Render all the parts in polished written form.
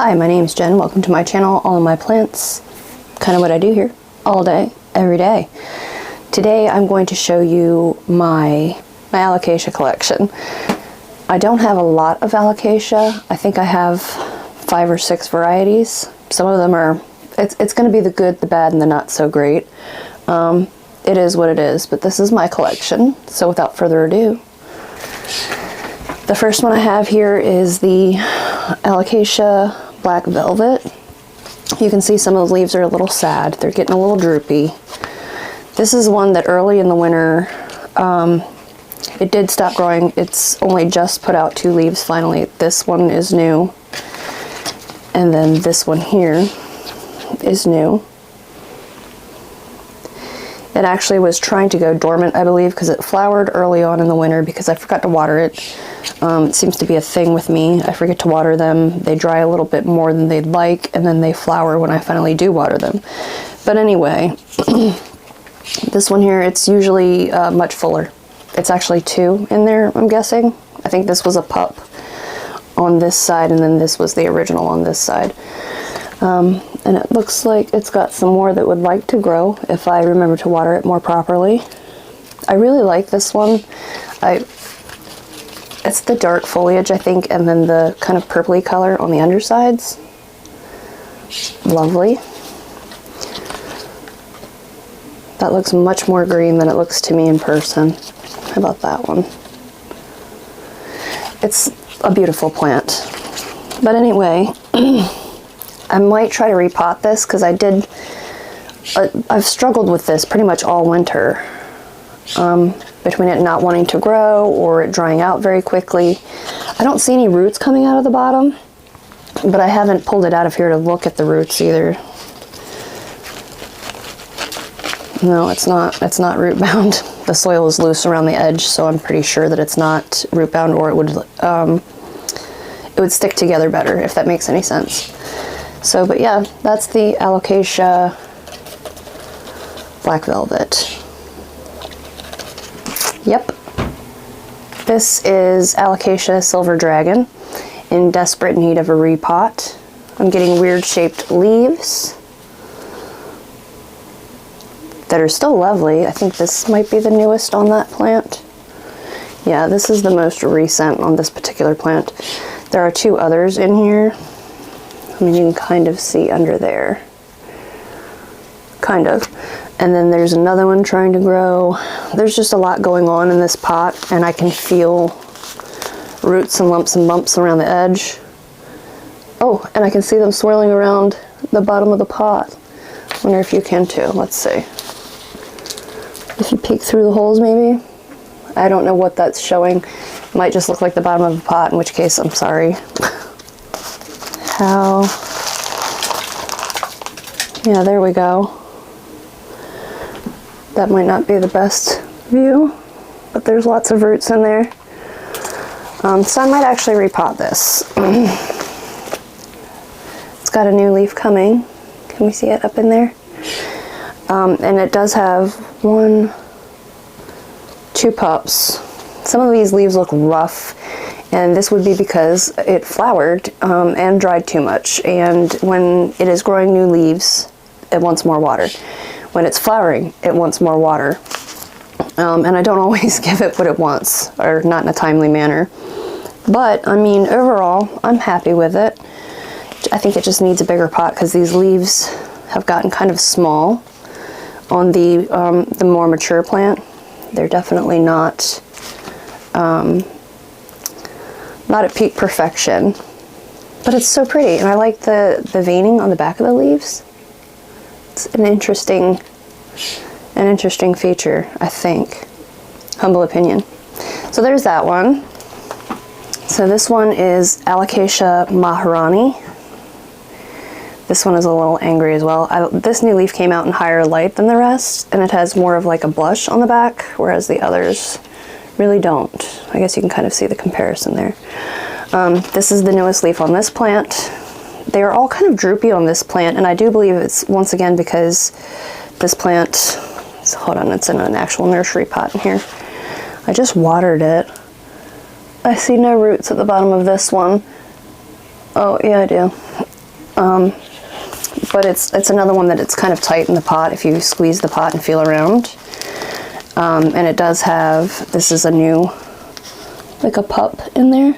Hi, my name is Jen. Welcome to my channel, All of My Plants. Kind of what I do here, all day, every day. Today I'm going to show you my Alocasia collection. I don't have a lot of Alocasia. I think I have 5 or 6 varieties. Some of them are, it's going to be the good, the bad, and the not so great. It is what it is, but this is my collection. So without further ado, the first one I have here is the Alocasia Black Velvet. You can see some of the leaves are a little sad. They're getting a little droopy. This is one that early in the winter, it did stop growing. It's only just put out 2 leaves finally. This one is new. And then this one here is new. It actually was trying to go dormant, I believe, because it flowered early on in the winter because I forgot to water it. It seems to be a thing with me. I forget to water them. They dry a little bit more than they'd like, and then they flower when I finally do water them. But anyway, this one here, it's usually much fuller. It's actually 2 in there, I'm guessing. I think this was a pup on this side, and then this was the original on this side. And it looks like it's got some more that would like to grow if I remember to water it more properly. I really like this one. It's the dark foliage, I think, and then the kind of purpley color on the undersides. Lovely. That looks much more green than it looks to me in person. How about that one? It's a beautiful plant. But anyway, I might try to repot this because I've struggled with this pretty much all winter. Between it not wanting to grow or it drying out very quickly. I don't see any roots coming out of the bottom, but I haven't pulled it out of here to look at the roots either. No, it's not root bound. The soil is loose around the edge, so I'm pretty sure that it's not root bound, or it would stick together better, if that makes any sense. So, but yeah, that's the Alocasia Black Velvet. Yep. This is Alocasia Silver Dragon in desperate need of a repot. I'm getting weird shaped leaves that are still lovely. I think this might be the newest on that plant. Yeah, this is the most recent on this particular plant. There are 2 others in here. I mean, you can kind of see under there. Kind of. And then there's another one trying to grow. There's just a lot going on in this pot, and I can feel roots and lumps and bumps around the edge. Oh, and I can see them swirling around the bottom of the pot. Wonder if you can too. Let's see. If you peek through the holes, maybe. I don't know what that's showing. It might just look like the bottom of the pot, in which case I'm sorry. How? Yeah, there we go. That might not be the best view, but there's lots of roots in there. So I might actually repot this. It's got a new leaf coming. Can we see it up in there? And it does have 2 pups. Some of these leaves look rough, and this would be because it flowered and dried too much. And when it is growing new leaves, it wants more water. When it's flowering, it wants more water. And I don't always give it what it wants, or not in a timely manner. But, I mean, overall, I'm happy with it. I think it just needs a bigger pot because these leaves have gotten kind of small on the more mature plant. They're definitely not at peak perfection. But it's so pretty, and I like the veining on the back of the leaves. It's an interesting feature, I think. Humble opinion. So there's that one. So this one is Alocasia Maharani. This one is a little angry as well. This new leaf came out in higher light than the rest, and it has more of like a blush on the back, whereas the others really don't. I guess you can kind of see the comparison there. This is the newest leaf on this plant. They are all kind of droopy on this plant, and I do believe it's once again because this plant, so hold on, it's in an actual nursery pot in here. I just watered it. I see no roots at the bottom of this one. Oh, yeah, I do. but it's another one that it's kind of tight in the pot if you squeeze the pot and feel around. And it does have, this is a new, like a pup in there.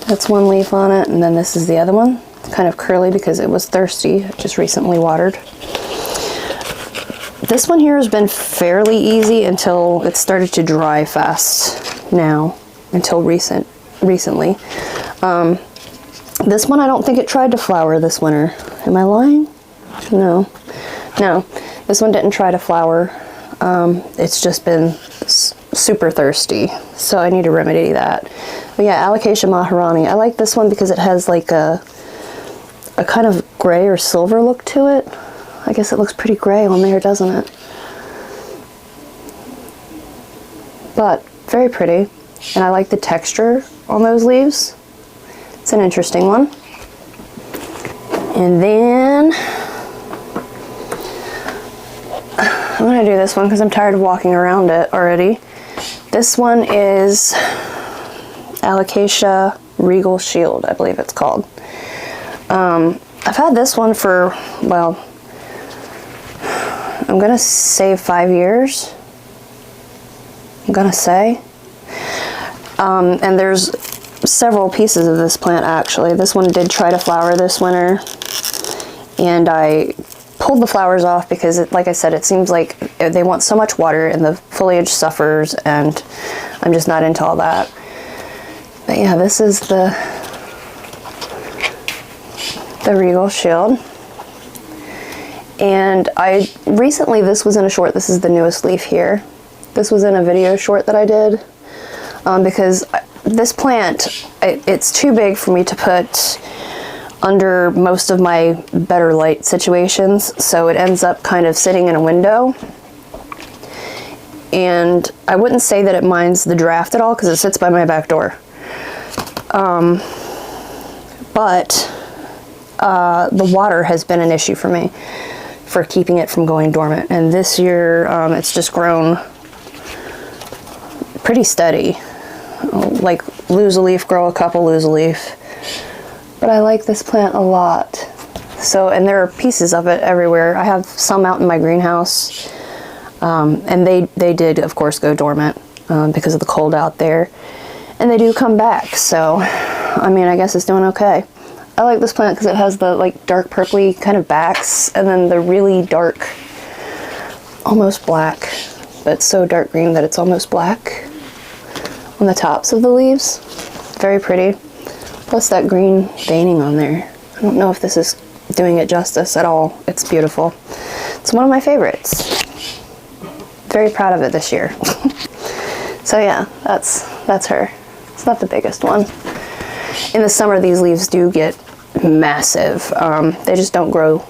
That's one leaf on it, and then this is the other one. It's kind of curly because it was thirsty, just recently watered. This one here has been fairly easy until it started to dry fast now, until recently. This one, I don't think it tried to flower this winter. Am I lying? No, this one didn't try to flower. It's just been super thirsty, so I need to remedy that. But yeah, Alocasia Maharani. I like this one because it has like a kind of gray or silver look to it. I guess it looks pretty gray on there, doesn't it? But very pretty, and I like the texture on those leaves. It's an interesting one. And then I'm gonna do this one because I'm tired of walking around it already. This one is Alocasia Regal Shield, I believe it's called. I've had this one for, well, I'm gonna say 5 years. I'm gonna say. And there's several pieces of this plant actually. This one did try to flower this winter, and I pulled the flowers off because, like I said, it seems like they want so much water and the foliage suffers, and I'm just not into all that. But yeah, this is the Regal Shield. And I recently, this was in a short, this is the newest leaf here. This was in a video short that I did because this plant, it's too big for me to put under most of my better light situations, so it ends up kind of sitting in a window. And I wouldn't say that it minds the draft at all because it sits by my back door. But the water has been an issue for me for keeping it from going dormant. And this year it's just grown pretty steady. Like lose a leaf, grow a couple, lose a leaf. But I like this plant a lot. So, and there are pieces of it everywhere. I have some out in my greenhouse. And they did, of course, go dormant because of the cold out there. And they do come back. So, I mean, I guess it's doing okay. I like this plant because it has the like dark purpley kind of backs and then the really dark, almost black, but so dark green that it's almost black on the tops of the leaves. Very pretty. Plus that green veining on there. I don't know if this is doing it justice at all. It's beautiful. It's one of my favorites. Very proud of it this year. So yeah, that's her. It's not the biggest one. In the summer, these leaves do get massive. They just don't grow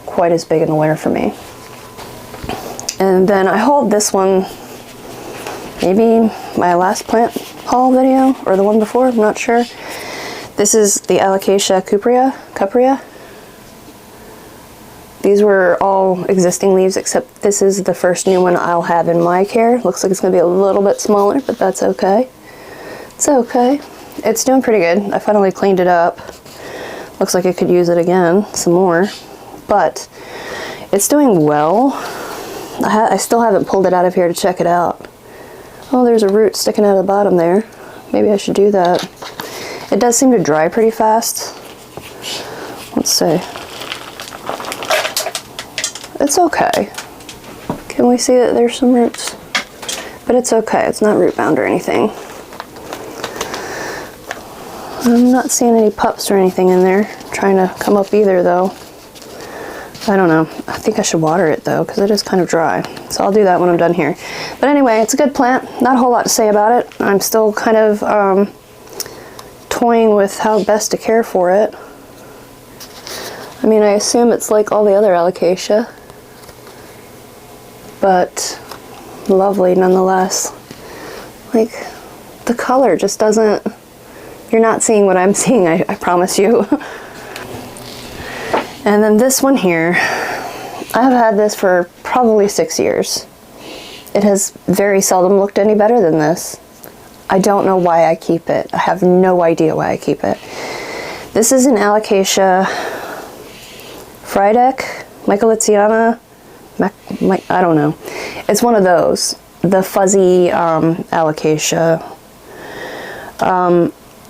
quite as big in the winter for me. And then I hauled this one, maybe my last plant haul video, or the one before, I'm not sure. This is the Alocasia Cuprea. These were all existing leaves, except this is the first new one I'll have in my care. Looks like it's going to be a little bit smaller, but that's okay. It's okay. It's doing pretty good. I finally cleaned it up. Looks like I could use it again, some more. But it's doing well. I still haven't pulled it out of here to check it out. Oh, there's a root sticking out of the bottom there. Maybe I should do that. It does seem to dry pretty fast. Let's see. It's okay. Can we see that there's some roots? But it's okay. It's not root bound or anything. I'm not seeing any pups or anything in there trying to come up either, though. I don't know. I think I should water it, though, because it is kind of dry. So I'll do that when I'm done here. But anyway, it's a good plant. Not a whole lot to say about it. I'm still kind of toying with how best to care for it. I mean, I assume it's like all the other Alocasia, but lovely nonetheless. Like, the color just doesn't... You're not seeing what I'm seeing, I promise you. And then this one here, I've had this for probably 6 years. It has very seldom looked any better than this. I don't know why I keep it. I have no idea why I keep it. This is an Alocasia Frydek, Michael Itziana, I don't know. It's one of those, the fuzzy Alocasia.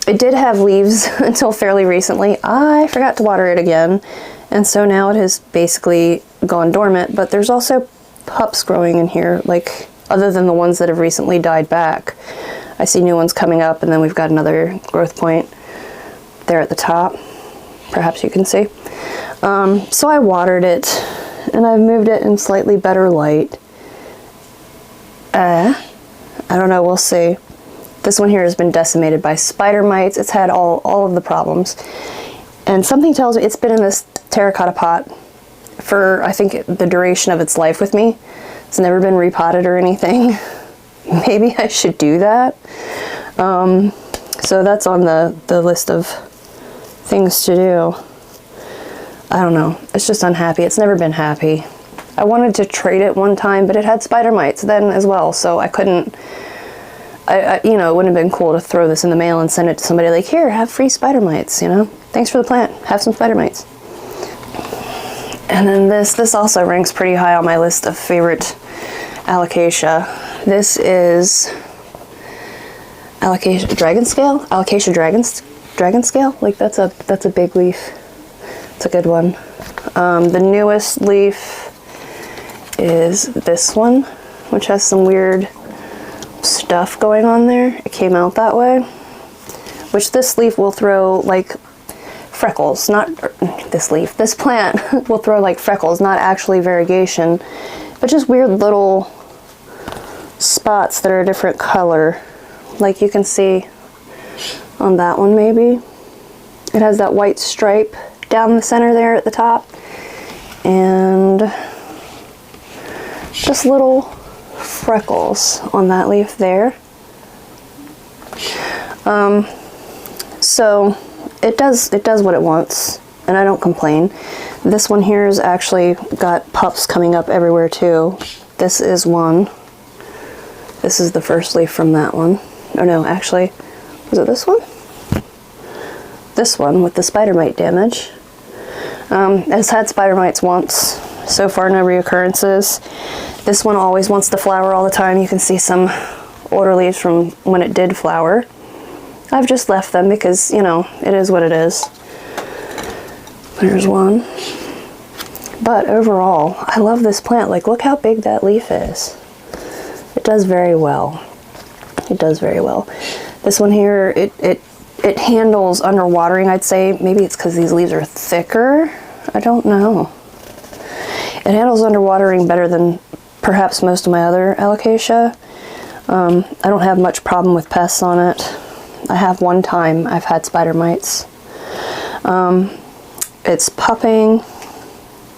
It did have leaves until fairly recently. I forgot to water it again, and so now it has basically gone dormant, but there's also pups growing in here, like, other than the ones that have recently died back. I see new ones coming up, and then we've got another growth point there at the top. Perhaps you can see. So I watered it, and I've moved it in slightly better light. I don't know, we'll see. This one here has been decimated by spider mites. It's had all of the problems. And something tells me it's been in this terracotta pot for, I think, the duration of its life with me. It's never been repotted or anything. Maybe I should do that. So that's on the list of things to do. I don't know. It's just unhappy. It's never been happy. I wanted to trade it one time, but it had spider mites then as well, so I couldn't. You know, it wouldn't have been cool to throw this in the mail and send it to somebody like, here, have free spider mites, you know? Thanks for the plant. Have some spider mites. And then this also ranks pretty high on my list of favorite Alocasia. This is Alocasia Dragon Scale? Alocasia Dragon Scale? Like, that's a big leaf. It's a good one. The newest leaf is this one, which has some weird stuff going on there. It came out that way, which this leaf will throw like freckles, not this plant will throw like freckles, not actually variegation, but just weird little spots that are a different color, like you can see on that one. Maybe it has that white stripe down the center there at the top, and just little freckles on that leaf there. So it does what it wants, and I don't complain. This one here has actually got pups coming up everywhere too. This is one. This is the first leaf from that one. Oh no, actually, was it this one? This one with the spider mite damage. It's had spider mites once. So far, no reoccurrences. This one always wants to flower all the time. You can see some older leaves from when it did flower. I've just left them because, you know, it is what it is. There's one. But overall, I love this plant. Like, look how big that leaf is. It does very well. It does very well. This one here, it handles underwatering, I'd say. Maybe it's because these leaves are thicker. I don't know. It handles underwatering better than perhaps most of my other Alocasia. I don't have much problem with pests on it. I have one time I've had spider mites. It's pupping.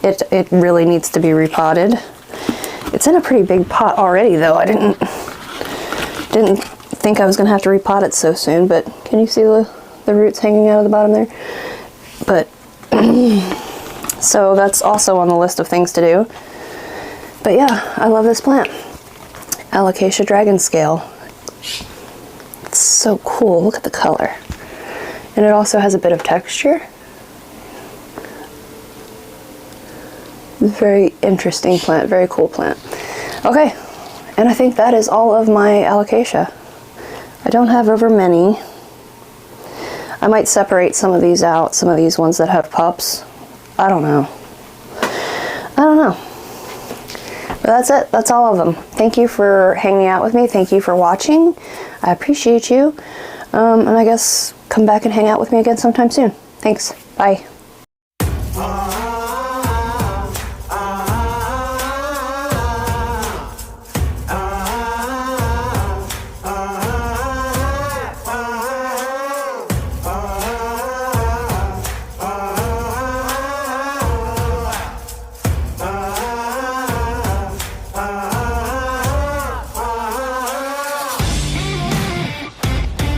It really needs to be repotted. It's in a pretty big pot already though. I didn't think I was gonna have to repot it so soon, but can you see the roots hanging out of the bottom there? But so that's also on the list of things to do. But yeah, I love this plant. Alocasia Dragon Scale. It's so cool. Look at the color. And it also has a bit of texture. Very interesting plant. Very cool plant. Okay, and I think that is all of my Alocasia. I don't have over many. I might separate some of these out, some of these ones that have pups. I don't know. I don't know. But that's it. That's all of them. Thank you for hanging out with me. Thank you for watching. I appreciate you. And I guess come back and hang out with me again sometime soon. Thanks. Bye.